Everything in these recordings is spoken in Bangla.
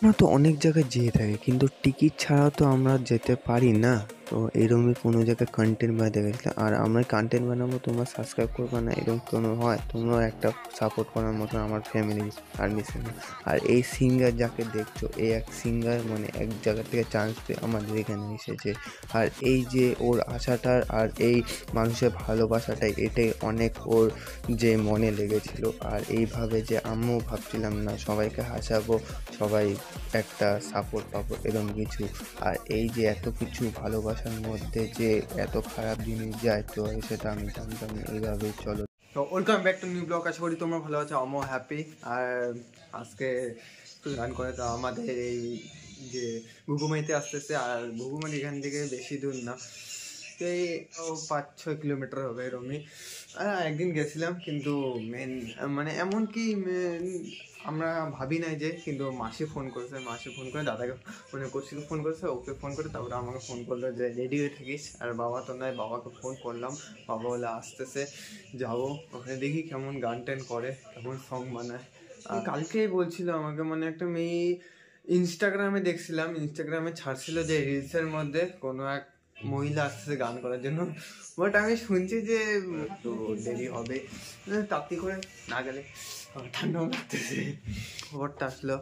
আমরা তো অনেক জায়গায় যেয়ে থাকি কিন্তু টিকিট ছাড়া তো আমরা যেতে পারি না। তো এরকমই কোনো জায়গায় কন্টেন্ট বানাতে গেছিলাম, আর আমরা কন্টেন্ট বানাবো, তোমরা সাবস্ক্রাইব করবে না এরকম কোনো হয়? তোমরাও একটা সাপোর্ট করার মতো আমার ফ্যামিলি পারমিশন। আর এই সিঙ্গার যাকে দেখছো, এই এক সিঙ্গার মানে এক জায়গা থেকে চান্স পেয়ে আমাদের এখানে এসেছে। আর এই যে ওর আশাটার আর এই মানুষের ভালোবাসাটাই, এটাই অনেক ওর যে মনে লেগেছিল। আর এইভাবে যে আমিও ভাবছিলাম না সবাইকে হাসাবো, সবাই একটা সাপোর্ট পাবো এরকম কিছু। আর এই যে এত কিছু ভালোবাসার মধ্যে যে এত খারাপ জিনিস যায়, তো সেটা আমি জানতাম না। এইভাবেই চলো। তো welcome back to new blog. আশা করি তোমরা ভালো আছো, আমিও হ্যাপি। আর আজকে গান করে তো আমাদের এই যে ঘুঘুমাইতে আসতেছে, আর ঘুঘুমারি এখান থেকে বেশি দূর না, এই 5-6 কিলোমিটার হবে এরমই। একদিন গেছিলাম কিন্তু মেন মানে এমনকি আমরা ভাবি নাই যে, কিন্তু মাসি ফোন করে দাদাকে ফোন করছিল, ফোন করেছে ওকে ফোন করে, তারপরে আমাকে ফোন করলো যে রেডি হয়ে থাকিস। আর বাবা তো নয়, বাবাকে ফোন করলাম, বাবা বলে আসতেছে, যাবো ওখানে দেখি কেমন গান টান করে, কেমন সং বানায়। কালকেই বলছিল আমাকে, মানে একটা মেয়ে ইনস্টাগ্রামে দেখছিলাম, ইনস্টাগ্রামে ছাড়ছিল যে রিলসের মধ্যে কোনো এক মহিলা আসতেছে গান করার জন্য। বাট আমি শুনছি যে একটু দেরি হবে, তাড়াতাড়ি করে না গেলে ঠান্ডাও লাগতেছে। খবরটা আসলো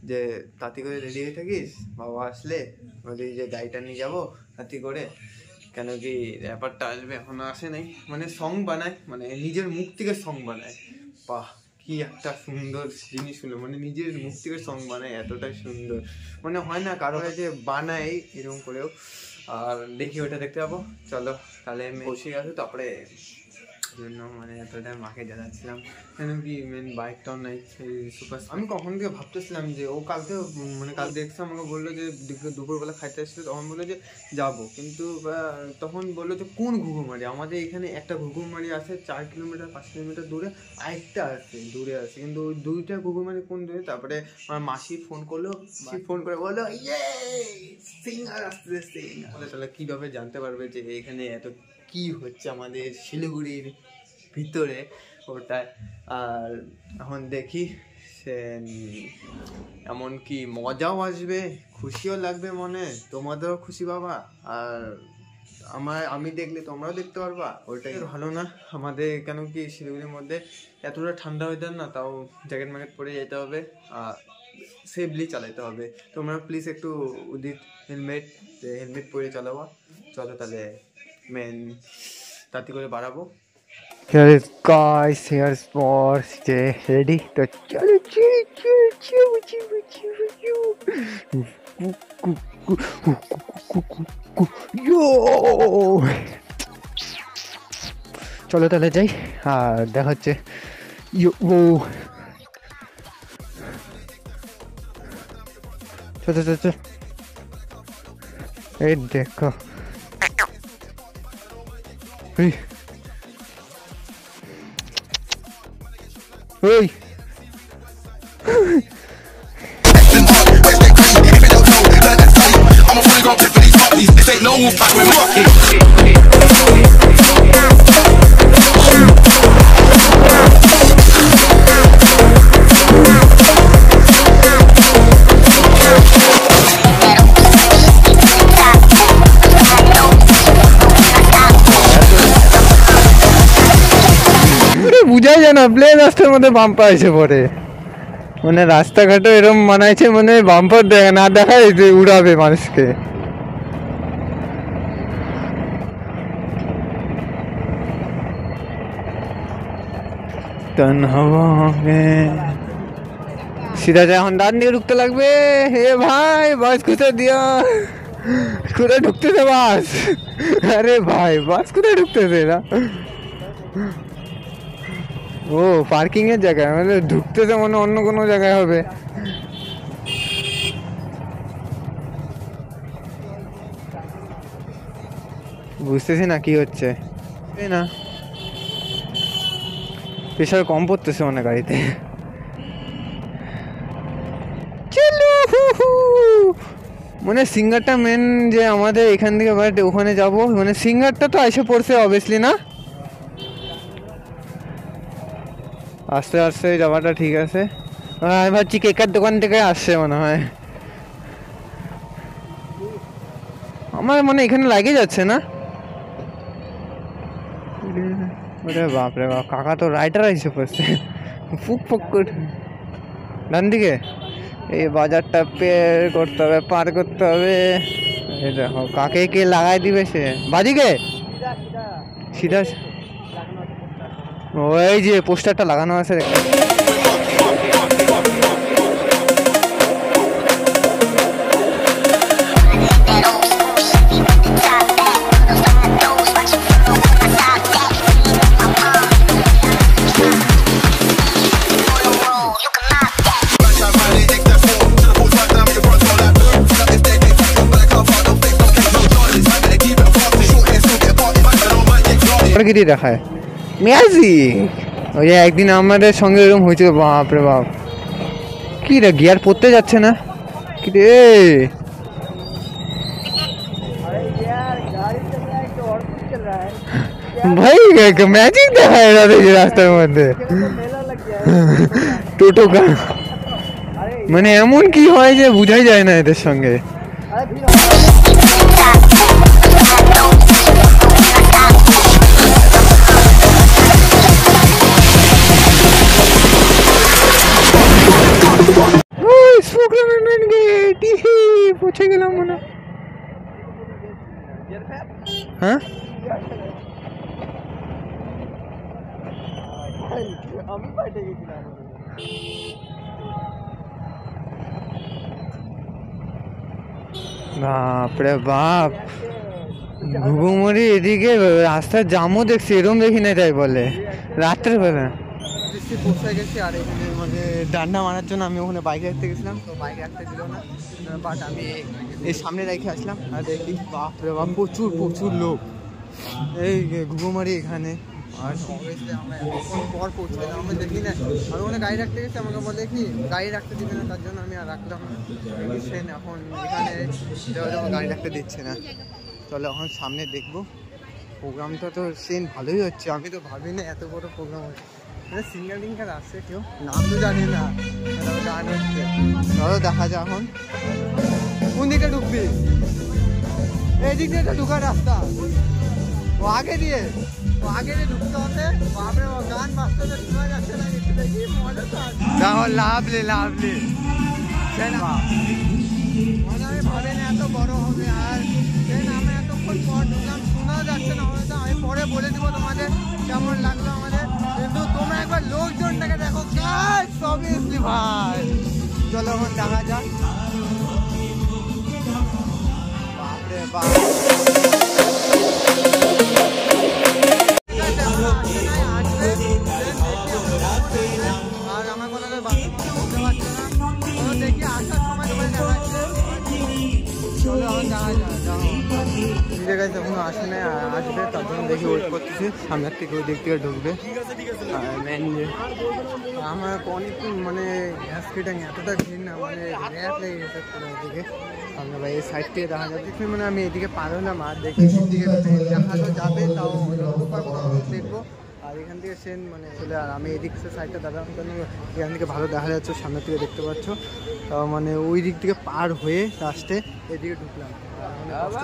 যে তাড়াতাড়ি করে রেডি হয়ে থাকিস, বাবা আসলে বলি যে গাড়িটা নিয়ে যাবো তাড়াতাড়ি করে, কেন কি র্যাপারটা আসবে, এখনো আসে নাই। মানে সং বানায়, মানে নিজের মুখ থেকে সং বানায়। বাহ, কি একটা সুন্দর জিনিস হলো, মানে নিজের মুখ থেকে সং বানায়, এতটাই সুন্দর। মানে হয় না কারো যে বানায় এরকম করেও। আর দেখি ওটা দেখতে যাবো, চলো তাহলে আমি বসে গেছে। তারপরে জন্য মানে এতটা মাকে জানাচ্ছিলাম, কেন কি মেন বাইকটাও নাই সুপার। আমি কখন থেকে ভাবতেছিলাম যে ও কালকে মানে কাল দেখছে, আমাকে বললো যে দুপুরবেলা খাইতে আসছিল, তখন বললো যে যাবো, কিন্তু তখন বললো যে কোন ঘুঘুমারি, আমাদের এখানে একটা ঘুঘুমারি আছে 4 কিলোমিটার 5 কিলোমিটার দূরে, আরেকটা আছে দূরে আছে, কিন্তু ওই দুইটা ঘুঘুমারি কোন দূরে। তারপরে আমার মাসি ফোন করলো, ফোন করে বললো ইয়ে সিঙ্গার আসতেছে সিঙ্গার। বলে তাহলে কীভাবে জানতে পারবে যে এখানে এত কি হচ্ছে আমাদের শিলিগুড়ির ভিতরে ওটায়। আর এখন দেখি সে এমনকি মজাও আসবে, খুশিও লাগবে মনে, তোমাদেরও খুশি বাবা। আর আমি দেখলে তোমরাও দেখতে পারবা, ওইটাই ভালো না আমাদের। কেন কি শিলিগুড়ির মধ্যে এতটা ঠান্ডা ওয়েদার না, তাও জ্যাকেট ম্যাকেট পরে যেতে হবে, আর সেফলি চালাতে হবে। তোমরা প্লিজ একটু উদিত হেলমেট পরে চালাবা। চলো তাহলে মেন তাড়াতাড়ি করে বাড়াবো। Here is guys, here's boss, ready? তো চলো চলো তাহলে যাই, আর দেখা হচ্ছে। চল চল চল, এই দেখো ওই বুঝাই যায় না, প্লেন রাস্তার মধ্যে বাম্পার এসে পড়ে। মানে রাস্তাঘাটও এরকম বানাইছে, মানে বাম্পার না দেখায় যে উড়াবে মানুষকে। সিধা যায়, এখন ডান দিকে ঢুকতে লাগবে। হে ভাই বাস কোথায় দিয়া, কোথায় ঢুকতেছে বাস? আরে ভাই বাস কোথায় ঢুকতেছে না? ও পার্কিং এর জায়গায়, মানে ঢুকতেছে মনে অন্য কোনো জায়গায় হবে। বুঝতেছি না কি হচ্ছে না, প্রেশার কম পড়তেছে মানে গাড়িতে। মানে সিঙ্গারটা মেন যে আমাদের এখান থেকে ওখানে যাব, মানে সিঙ্গারটা তো এসে পড়ছে অবভিয়াসলি না, আস্তে আস্তে যাওয়াটা ঠিক আছে। আমি ভাবছি কেকের দোকান থেকে আসছে মনে হয়। আমার মানে এখানে লাগে যাচ্ছে না। ওরে বাপরে বাপ, কাকা তো রাইটার এসে পড়ছে, ফুক ফুক করে। ডান দিকে এই বাজারটা করতে হবে, পার করতে হবে। এই দেখো কাকে কে লাগাই দিবে সে। বাদিকে সিধা, ওই যে পোস্টারটা লাগানো আছে। দেখায় ম্যাজিক। ওই যে একদিন আমাদের সঙ্গে এরকম হয়েছিল, বাপ রে বাপ, কি রে গিয়ার পড়তে যাচ্ছে না কি রে ভাই, ম্যাজিক দেখায় রাস্তার মধ্যে টোটো কার। মানে এমন কি হয় যে বোঝাই যায় না এদের সঙ্গে। পৌঁছে গেলাম মনে। হ্যাঁ বাপরে বাপ, ঘুঘুমুড়ি এদিকে রাস্তার জামও দেখছি, এরকম দেখি না তাই বলে রাত্রের বেলা। পৌঁছায় গেছি, আর এখানে মানে ডান্ডা মারার জন্য আমি ওখানে বাইক রাখতে গেছিলাম, তো বাইক রাখতে দিল না, বাট আমি এই সামনে রেখে আসলাম। আর দেখি বাপরে বাপ প্রচুর প্রচুর লোক এই ঘুঘুমারি এখানে। আর আমরা এতক্ষণ পর পৌঁছালাম, আমরা দেখি না, আমি ওখানে গাড়ি রাখতে গেছি, আমাকে বলে কি গাড়ি রাখতে দিবে না, তার জন্য আমি আর রাখলাম না। সেন এখন এখানে গাড়ি রাখতে দিচ্ছে না। চলো এখন সামনে দেখবো। প্রোগ্রামটা তো সেন ভালোই হচ্ছে, আমি তো ভাবি না এত বড় প্রোগ্রাম হচ্ছে। সিঙ্গার টিঙ্গার আসছে, কেউ নাম তো জানি না, গান হচ্ছে। চলো দেখা যায় এখন কোন দিকে ঢুকবি। এই দিক দিয়ে ঢুকার রাস্তা, ও আগে দিয়ে ঢুকতে হবে। বাপরে গান বাজতে শোনা যাচ্ছে না, একটু দেখি মজা তো আছে। লাভলি মানে আমি ভাবি না এত বড় হবে। আর আমি এতক্ষণ পর ঢুকলাম, শোনা যাচ্ছে না, হয়তো আমি পরে বলে দেবো তোমাদের কেমন লাগলো আমাদের। কিন্তু তোমরা একবার লোকজনটাকে দেখো, অবভিয়াসলি ভাই। চলো এখন দেখা যাক। বাপরে বাপ, আর আমার কোনো বলতে পারছে না, দেখি আসার সময় তোমার দেখাচ্ছে। চলো এখন দেখা যায়। নিজের কাছে এখনো আসে না, আসবে তার জন্য দেখি ওয়েট করতেছি। সামনের থেকে ওই দিক থেকে ঢুকবে। মেন যে আমার অনেকক্ষণ মানে গ্যাস ফিটিং এতটা ভিড় না, মানে র্যাপ লেগে গেছে পুরো ওদিকে। সামনে ভাই এই সাইড থেকে দেখা যাচ্ছে, মানে আমি এদিকে পার হলাম আর দেখি এদিকে দেখা তো যাবে, তাও দেখবো। আর এখান থেকে সেন মানে চলে, আর আমি এদিক সাইডটা দাঁড়ালাম কেন, এখান থেকে ভালো দেখা যাচ্ছে, সামনে থেকে দেখতে পাচ্ছ। তাও মানে ওই দিক থেকে পার হয়ে লাস্টে এদিকে ঢুকলাম।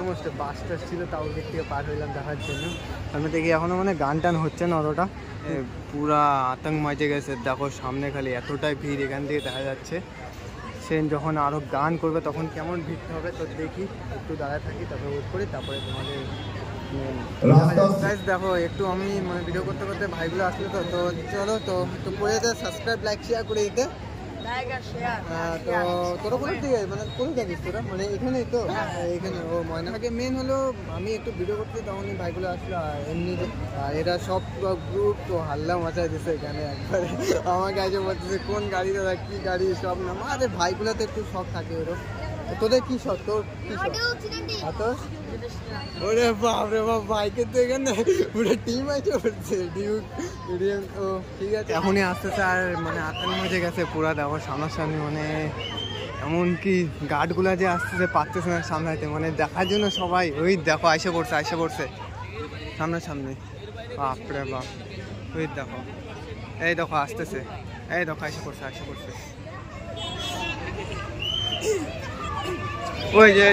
কষ্ট বাস টাস ছিল, তাও ওই দিক থেকে পার হইলাম দেখার জন্য। সামনে থেকে এখনও মানে গান টান হচ্ছে না অতটা, পুরা আতঙ্ক মচে গেছে। দেখো সামনে খালি এতটাই ভিড়, এখান থেকে দেখা যাচ্ছে। সেন যখন আরও গান করবে তখন কেমন ভিড় হবে, তো দেখি একটু দাঁড়ায় থাকি, তারপরে ওয়েট করি, তারপরে তোমাদের দেখো। একটু আমি মানে ভিডিও করতে করতে ভাইগুলো আসলো, তো চলো তো একটু করে দে, সাবস্ক্রাইব লাইক শেয়ার করে দিতে। তো তোরা কোন দিকে মানে কোন জায়গায় তোরা মানে এখানেই তো, এখানে ও ময়নাকে মেন হলো আমি একটু ভিডিও করতে, তখন ভাইগুলো আসলো। আর এমনি আর এরা সব গ্রুপ তো হাল্লা মাচাই দিচ্ছে এখানে একবারে। আমার কাছে বলতেছে কোন গাড়ি দাদা, কি গাড়ি সব নাম। আরে ভাইগুলো তো একটু শখ থাকে ওরও। তোদের কি শখ, তোর কি শখ? তোর ওরে বাপরে বাপ, বাইকের তো এখানে পুরো টিম আছে পড়ছে। ও ঠিক আছে, এখনই আসতেছে। আর মানে আতঙ্ক মজে গেছে পুরা। দেখো সামনাসামনি মানে এমনকি গার্ডগুলা যে আসতেছে পারতেছে না সামলাইতে, মানে দেখার জন্য সবাই ওই দেখো আইসে পড়ছে সামনাসামনি। বাপরে বাপ, ওই দেখো, এই দেখো আসতেছে, এই দেখো আইসে পড়ছে। ওই যে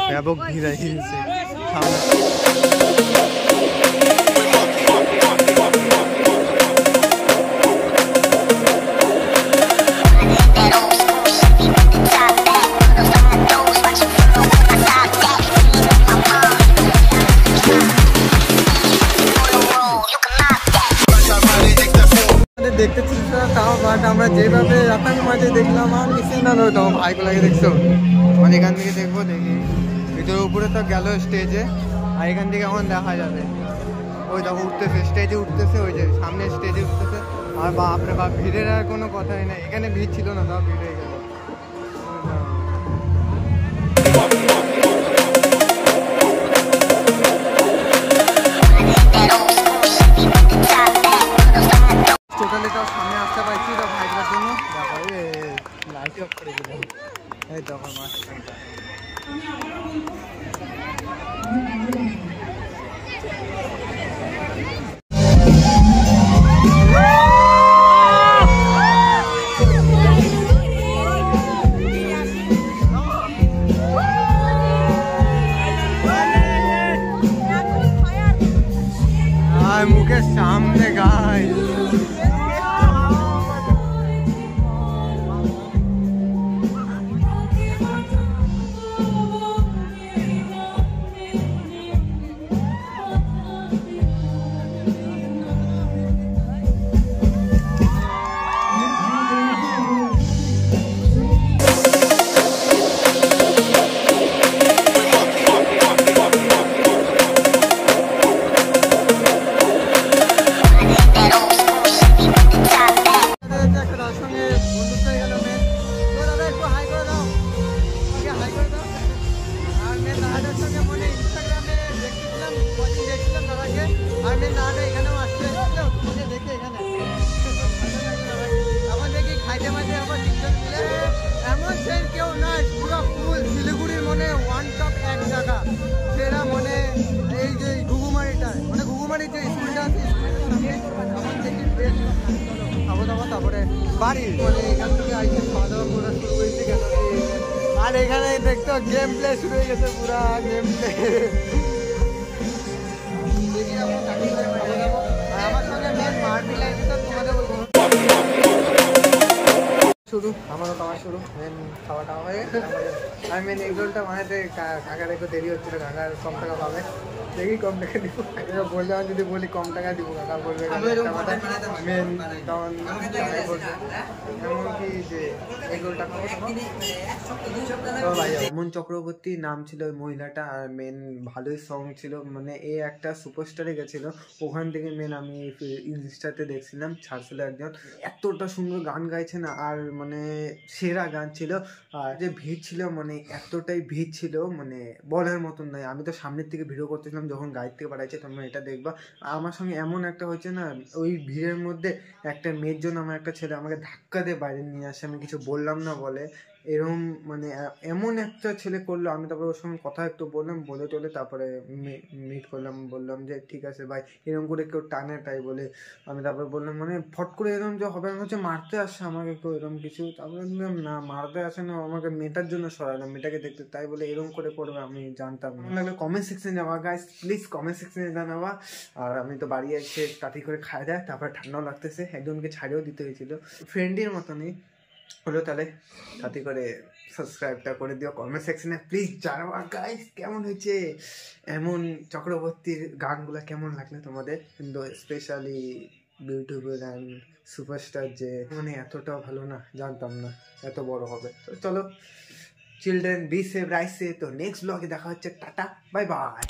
ব্যাপক ভিড় হয়েছে। দেখতে ছিল তাও বাট আমরা যেভাবে রাতার মাঝে দেখলাম আর মিশে না তখন ভাইগুলাকে দেখছো মানে এখান থেকে দেখবো দেখি ভিতরে উপরে তো গেল স্টেজে আর এখান থেকে এখন দেখা যাবে ওই দেখো উঠতেছে স্টেজে উঠতেছে ওই যে সামনে স্টেজে উঠতেছে আর বাপরে বাপ ভিড়ের আর কোনো কথাই নাই এখানে ভিড় ছিল না তাও ভিড় হয়ে গেল টোটালি তো সামনে আসতে পারছি তো ভাইটার জন্য দেখো লাইট অফ করে দিলাম এই দেখো মাস্টারটা मुकेश सामने गाइस আর এখানে দেখতো গেম প্লে শুরু হয়ে গেছে পুরা গেম প্লে আমার সঙ্গে মেন মারপিট লাগছে তো তোমাদের বলবো শুরু আমারও খাওয়া শুরু মেন খাওয়া টাওয়া হয়ে আর মেন এগরোলটা বানাতে কাকার একটু দেরি হচ্ছিল কাকার কম টাকা পাবে দেখি কম টাকা দিব বললে যদি বলি কম টাকা দিব কাকা বলবে মেন তখন বলবে এমনকি যে এগরোলটা খাবো ভাই অমন চক্রবর্তী নাম ছিল ওই মহিলাটা আর মেন ভালোই সং ছিল মানে এ একটা সুপারস্টারে গেছিল ওখান থেকে মেন আমি ইনস্টাতে দেখছিলাম ছাড়ছিল একজন এতটা সুন্দর গান গাইছে না আর মানে সেরা গান ছিল আর যে ভিড় ছিল মানে এতটাই ভিড় ছিল মানে বলার মতন নয় আমি তো সামনের থেকে ভিডিও করতেছিলাম যখন গাড়ি থেকে বাড়াইছে তোমরা এটা দেখবা আমার সঙ্গে এমন একটা হয়েছে না ওই ভিড়ের মধ্যে একটা মেয়ের জন্য আমার একটা ছেলে আমাকে ধাক্কা দিয়ে বাইরে নিয়ে আসে আমি কিছু বললাম না বলে এরকম মানে এমন একটা ছেলে করলো আমি তারপরে ওর সঙ্গে কথা একটু বললাম বলে টলে তারপরে মিট করলাম বললাম যে ঠিক আছে ভাই এরকম করে কেউ টানে তাই বলে আমি তারপরে বললাম মানে ফট করে এরকম যে হবে আমি হচ্ছে মারতে আসছে আমাকে কেউ এরকম কিছু তারপরে বললাম না মারতে আসে না আমাকে মেয়েটার জন্য সরালাম মেয়েটাকে দেখতে তাই বলে এরকম করে করবে আমি জানতাম না লাগলে কমেন্ট সেকশনে যাওয়া গাইস প্লিজ কমেন্ট সেকশনে জানাবা আর আমি তো বাড়ি এসে তাড়াতাড়ি করে খাই দেয় তারপরে ঠান্ডাও লাগতেছে একজনকে ছাড়িয়েও দিতে হয়েছিল ফ্রেন্ডের মতনই হলো তাহলে সাথে করে সাবস্ক্রাইবটা করে দিও কমেন্ট সেকশনে প্লিজ জানাবা গাইস কেমন হয়েছে এমন চক্রবর্তীর গানগুলো কেমন লাগলো তোমাদের কিন্তু স্পেশালি বিউটিফুল অ্যান্ড সুপারস্টার যে মানে এতটাও ভালো না জানতাম না এত বড় হবে তো চলো চিলড্রেন বি সেভ রাইস সে তো নেক্সট ব্লগে দেখা হচ্ছে টাটা বাই বাই।